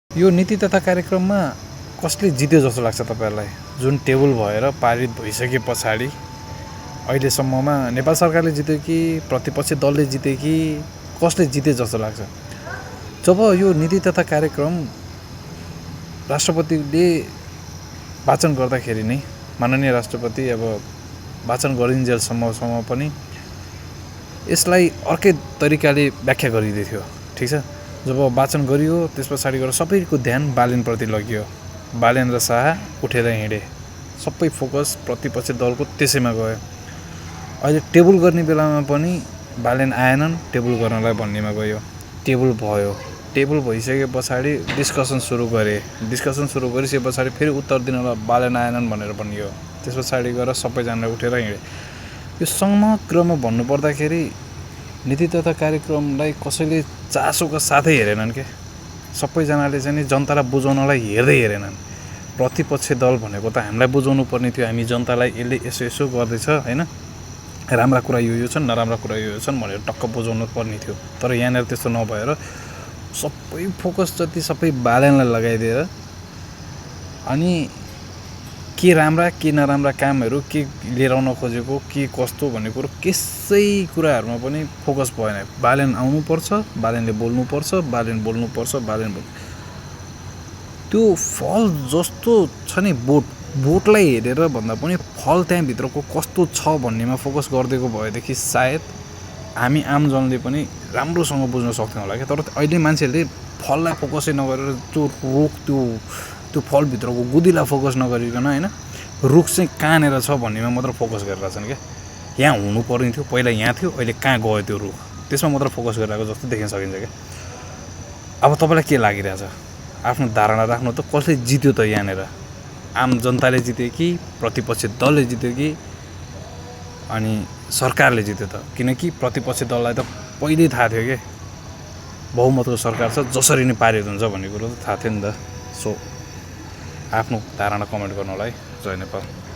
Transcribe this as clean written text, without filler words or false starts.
यो नीति तथा कार्यक्रममा कसले जित्यो जस्तो लाग्छ तपाईँहरूलाई? जुन टेबल भएर पारित भइसके पछाडि अहिलेसम्ममा नेपाल सरकारले जित्यो कि प्रतिपक्षी दलले जित्यो कि कसले जित्यो जस्तो लाग्छ? जब यो नीति तथा कार्यक्रम राष्ट्रपतिले वाचन गर्दाखेरि नै माननीय राष्ट्रपति अब वाचन गरिन्जेलसम्म पनि यसलाई अर्कै तरिकाले व्याख्या गरिँदै थियो। ठिक छ, जब वाचन गरियो त्यस पछाडि गएर सबैको ध्यान बालेनप्रति लगियो। बालेन र शाह उठेर हिँडे, सबै फोकस प्रतिपक्षी दलको त्यसैमा गयो। अहिले टेबल गर्ने बेलामा पनि बालेन आएनन्, टेबल गर्नलाई भन्नेमा गयो। टेबल भयो, टेबल भइसके पछाडि डिस्कसन सुरु गरिसके पछाडि फेरि उत्तर दिनलाई बालेन आएनन् भनेर भनियो। त्यस पछाडि गएर सबैजनाले उठेर हिँडे। यो समग्रमा भन्नुपर्दाखेरि नीति तथा कार्यक्रमलाई कसैले चासोका साथै हेरेनन् के। सबैजनाले चाहिँ जनतालाई बुझाउनलाई हेरेनन्। प्रतिपक्षी दल भनेको त हामीलाई बुझाउनु पर्ने थियो, हामी जनतालाई यसले यसो गर्दैछ होइन, राम्रा कुरा यो छन्, नराम्रा कुरा यो छन् भनेर टक्क बुझाउनु पर्ने थियो। तर यहाँनिर त्यस्तो नभएर सबै फोकस जति सबै बालेनलाई लगाइदिएर अनि के राम्रा के नराम्रा कामहरू के लिएर आउन खोजेको के कस्तो भन्ने कुरो त्यसै कुराहरूमा पनि फोकस भएन। बालेन आउनुपर्छ, बालेनले बोल्नुपर्छ, बालेन बोल्नुपर्छ, त्यो फल जस्तो छ नि बोटलाई हेरेर भन्दा पनि फल त्यहाँभित्रको कस्तो छ भन्नेमा फोकस गरिदिएको भएदेखि सायद हामी आम जनले पनि राम्रोसँग बुझ्न सक्थ्यौँ होला क्या। तर अहिले मान्छेहरूले फललाई फोकसै नगरेर त्यो रुख त्यो फलभित्रको गुदीलाई फोकस नगरिकन होइन रुख चाहिँ कहाँनिर छ भन्नेमा मात्र फोकस गरिरहेछन् क्या। यहाँ हुनुपर्ने थियो, पहिला यहाँ थियो, अहिले कहाँ गयो त्यो रुख, त्यसमा मात्र फोकस गरिरहेको जस्तो देखिन सकिन्छ क्या। अब तपाईँलाई के लागिरहेछ? आफ्नो धारणा राख्नु त कसले जित्यो त यहाँनिर? आम जनताले जित्यो कि प्रतिपक्षी दलले जित्यो कि अनि सरकारले जित्यो त? किनकि प्रतिपक्षी दललाई त पहिल्यै थाहा थियो कि बहुमतको सरकार छ, जसरी नै पारित हुन्छ भन्ने कुरो त थाहा थियो नि त। सो आफ्नो धारणा कमेन्ट गर्नु होला है। जय नेपाल।